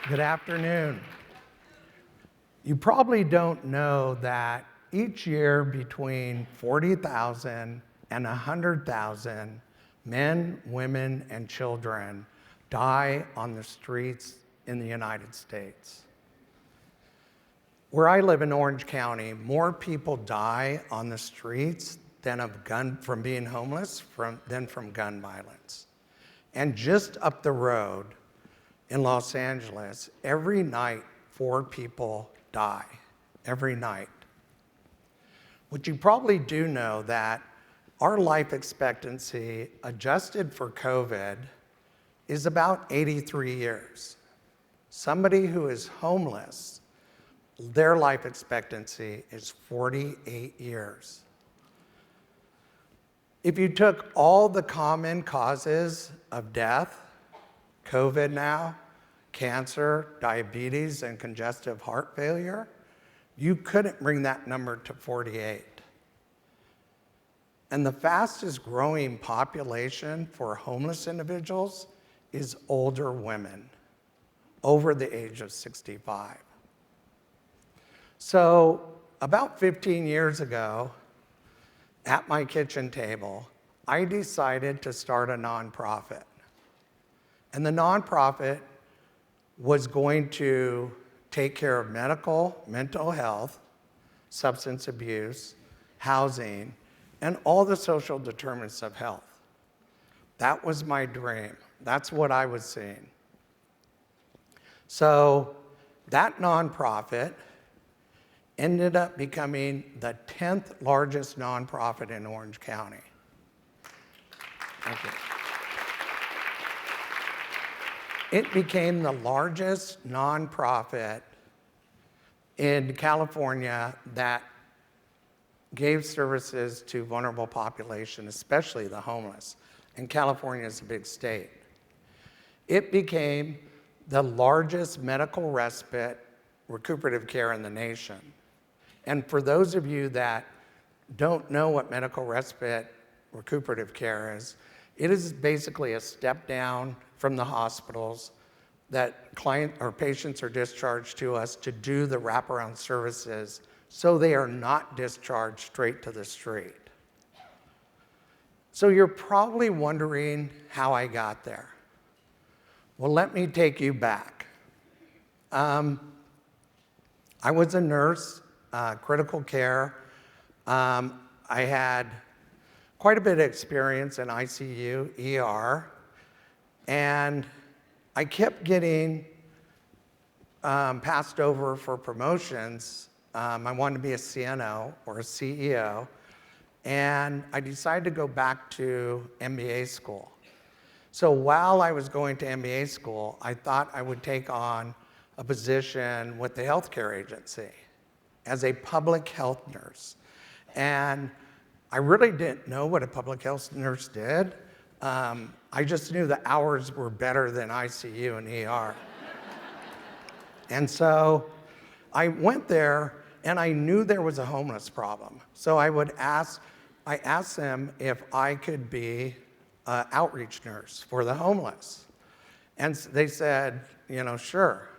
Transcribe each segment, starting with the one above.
Good afternoon. You probably don't know that each year between 40,000 and 100,000 men, women, and children die on the streets in the United States. Where I live in Orange County, more people die on the streets from being homeless than from gun violence. And just up the road in Los Angeles, every night 4 people die, every night. What you probably do know that our life expectancy adjusted for COVID is about 83 years. Somebody who is homeless, their life expectancy is 48 years. If you took all the common causes of death, COVID now, cancer, diabetes, and congestive heart failure, you couldn't bring that number to 48. And the fastest growing population for homeless individuals is older women over the age of 65. So about 15 years ago, at my kitchen table, I decided to start a nonprofit. And the nonprofit was going to take care of mental health, substance abuse, housing, and all the social determinants of health. That was my dream. That's what I was seeing. So that nonprofit ended up becoming the 10th largest nonprofit in Orange County. Thank you. It became the largest nonprofit in California that gave services to vulnerable population, especially the homeless. And California is a big state. It became the largest medical respite recuperative care in the nation. And for those of you that don't know what medical respite recuperative care is, it is basically a step down from the hospitals that patients are discharged to us to do the wraparound services so they are not discharged straight to the street. So you're probably wondering how I got there. Well, let me take you back. I was a nurse, critical care. I had quite a bit of experience in ICU, ER, and I kept getting passed over for promotions. I wanted to be a CNO or a CEO, and I decided to go back to MBA school. So while I was going to MBA school, I thought I would take on a position with the healthcare agency as a public health nurse. And I really didn't know what a public health nurse did. I just knew the hours were better than ICU and ER. And so I went there and I knew there was a homeless problem. So I asked them if I could be an outreach nurse for the homeless. And they said, sure.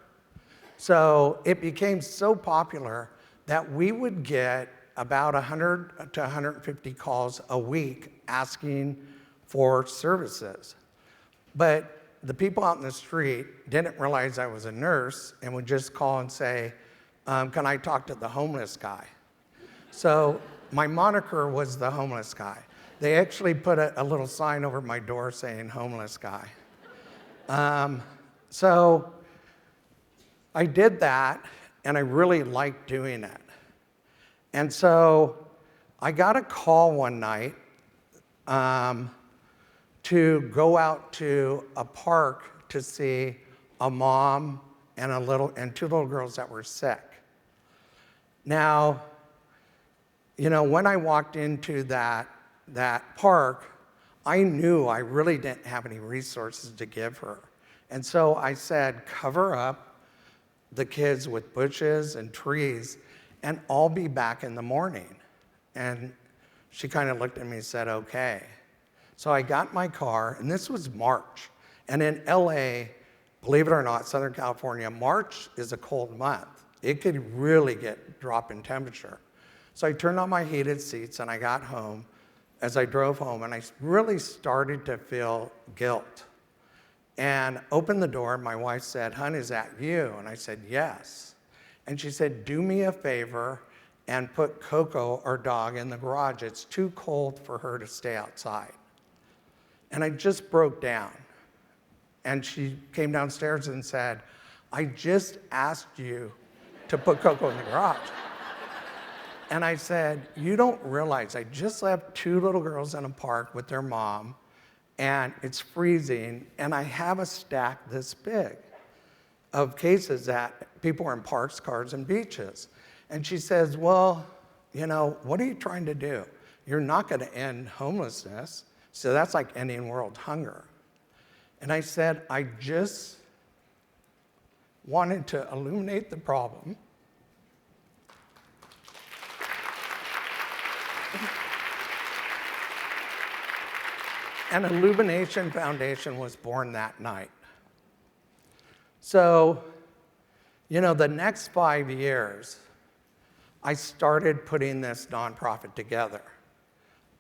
So it became so popular that we would get about 100 to 150 calls a week asking for services. But the people out in the street didn't realize I was a nurse and would just call and say, can I talk to the homeless guy? So my moniker was the homeless guy. They actually put a little sign over my door saying homeless guy. So I did that, and I really liked doing it. And so I got a call one night to go out to a park to see a mom and 2 little girls that were sick. Now, when I walked into that park, I knew I really didn't have any resources to give her. And so I said, cover up the kids with bushes and trees, and I'll be back in the morning. And she kind of looked at me and said, okay. So I got my car, and this was March. And in LA, believe it or not, Southern California, March is a cold month. It could really drop in temperature. So I turned on my heated seats and I got home. As I drove home, and I really started to feel guilt. And opened the door, my wife said, "Hon, is that you?" And I said, "Yes." And she said, "Do me a favor and put Coco, our dog, in the garage. It's too cold for her to stay outside." And I just broke down. And she came downstairs and said, "I just asked you to put Coco in the garage." And I said, "You don't realize I just left 2 little girls in a park with their mom, and it's freezing, and I have a stack this big of cases that people are in parks, cars, and beaches." And she says, "Well, what are you trying to do? You're not going to end homelessness, so that's like ending world hunger." And I said, "I just wanted to illuminate the problem." And Illumination Foundation was born that night. So, the next 5 years, I started putting this nonprofit together.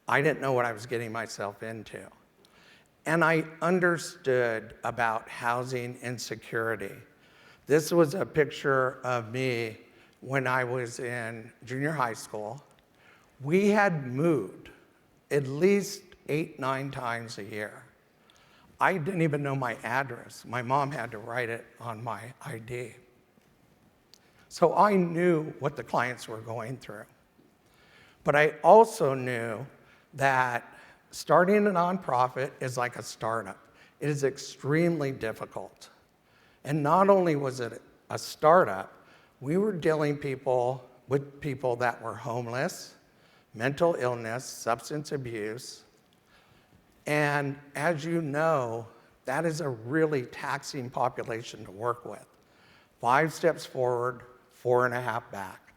I didn't know what I was getting myself into. And I understood about housing insecurity. This was a picture of me when I was in junior high school. We had moved at least 8, 9 times a year. I didn't even know my address. My mom had to write it on my ID. So I knew what the clients were going through. But I also knew that starting a nonprofit is like a startup. It is extremely difficult. And not only was it a startup, we were dealing with people that were homeless, mental illness, substance abuse. And as you know, that is a really taxing population to work with. 5 steps forward, 4.5 back.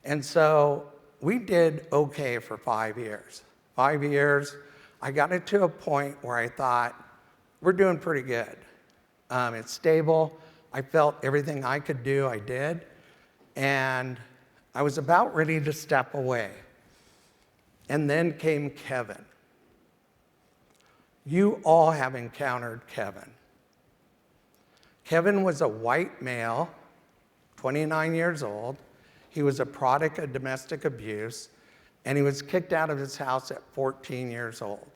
And so we did okay for 5 years. 5 years, I got it to a point where I thought, we're doing pretty good. It's stable. I felt everything I could do, I did. And I was about ready to step away. And then came Kevin. You all have encountered Kevin. Kevin was a white male, 29 years old. He was a product of domestic abuse, and he was kicked out of his house at 14 years old.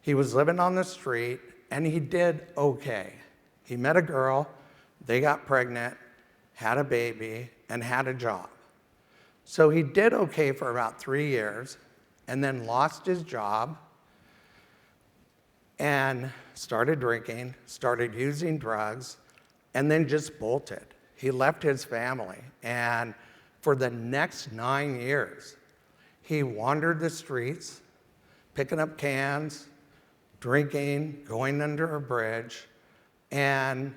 He was living on the street, and he did okay. He met a girl, they got pregnant, had a baby, and had a job. So he did okay for about 3 years, and then lost his job, and started drinking, started using drugs, and then just bolted. He left his family, and for the next 9 years, he wandered the streets, picking up cans, drinking, going under a bridge, and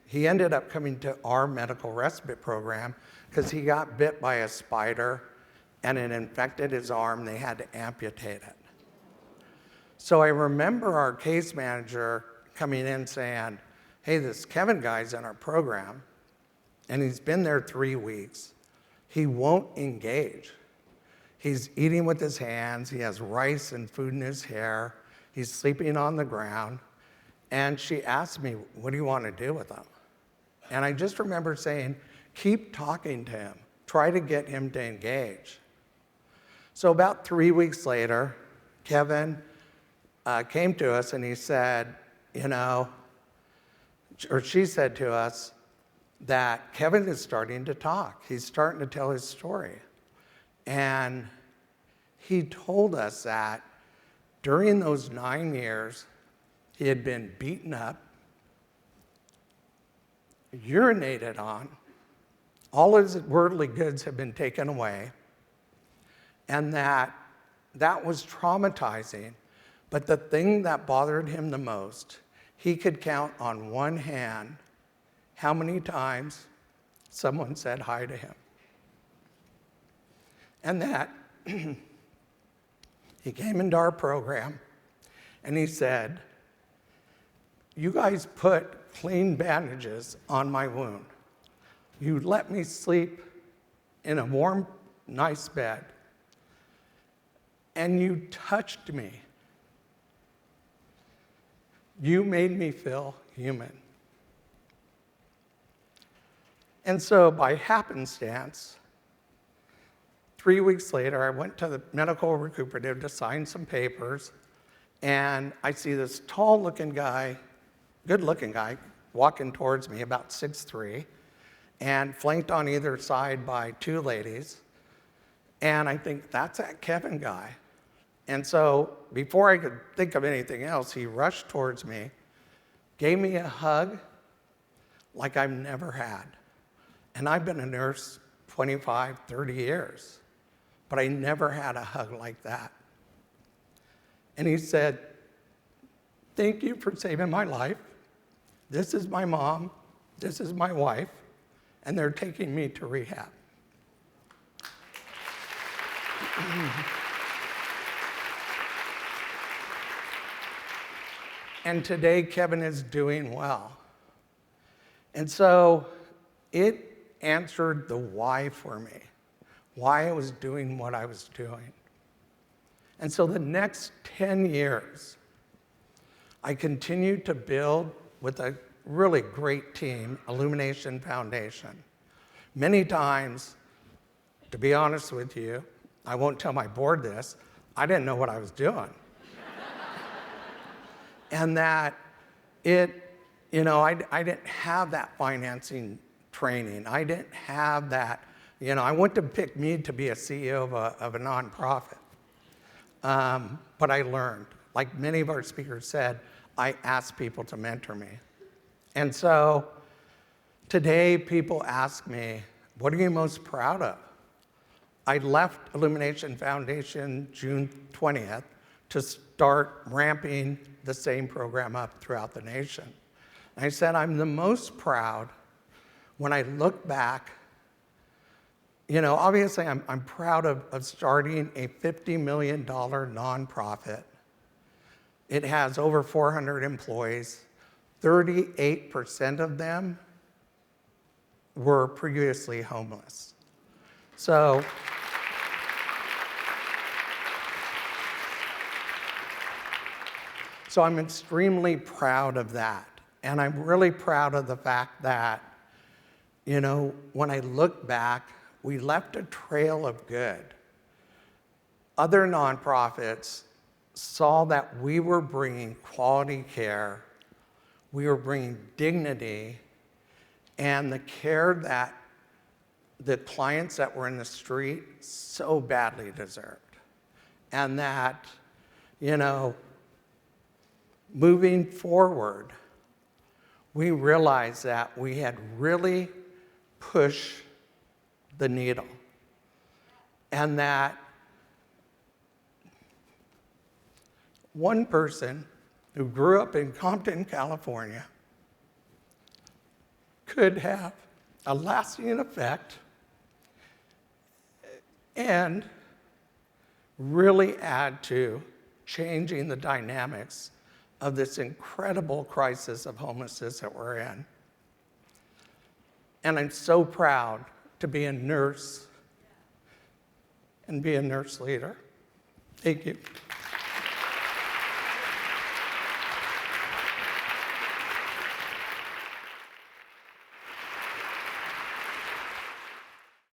he ended up coming to our medical respite program because he got bit by a spider and it infected his arm. They had to amputate it. So I remember our case manager coming in saying, "Hey, this Kevin guy's in our program, and he's been there 3 weeks. He won't engage. He's eating with his hands. He has rice and food in his hair. He's sleeping on the ground." And she asked me, "What do you want to do with him?" And I just remember saying, "Keep talking to him. Try to get him to engage." So about 3 weeks later, Kevin came to us and he said, she said to us that Kevin is starting to talk. He's starting to tell his story. And he told us that during those 9 years, he had been beaten up, urinated on, all his worldly goods had been taken away, and that was traumatizing. But the thing that bothered him the most, he could count on one hand how many times someone said hi to him. And that he came into our program and he said, you guys put clean bandages on my wound. You let me sleep in a warm, nice bed. And you touched me. You made me feel human. And so by happenstance, 3 weeks later, I went to the medical recuperative to sign some papers, and I see this tall-looking guy, good-looking guy, walking towards me, about 6'3", and flanked on either side by 2 ladies. And I think, that's that Kevin guy. And so before I could think of anything else, he rushed towards me, gave me a hug like I've never had. And I've been a nurse 25, 30 years, but I never had a hug like that. And he said, "Thank you for saving my life. This is my mom, this is my wife, and they're taking me to rehab." And today, Kevin is doing well. And so it answered the why for me, why I was doing what I was doing. And so the next 10 years, I continued to build with a really great team, Illumination Foundation. Many times, to be honest with you, I won't tell my board this, I didn't know what I was doing. And that I didn't have that financing training. I didn't have that, I wouldn't have picked me to be a CEO of a nonprofit. But I learned. Like many of our speakers said, I asked people to mentor me. And so today people ask me, what are you most proud of? I left Illumination Foundation June 20th to start ramping the same program up throughout the nation. And I said, I'm the most proud when I look back. Obviously I'm proud of starting a $50 million nonprofit. It has over 400 employees. 38% of them were previously homeless. So I'm extremely proud of that. And I'm really proud of the fact that, when I look back, we left a trail of good. Other nonprofits saw that we were bringing quality care, we were bringing dignity, and the care that the clients that were in the street so badly deserved. And that, moving forward, we realized that we had really pushed the needle. And that one person who grew up in Compton, California, could have a lasting effect and really add to changing the dynamics of this incredible crisis of homelessness that we're in. And I'm so proud to be a nurse and be a nurse leader. Thank you.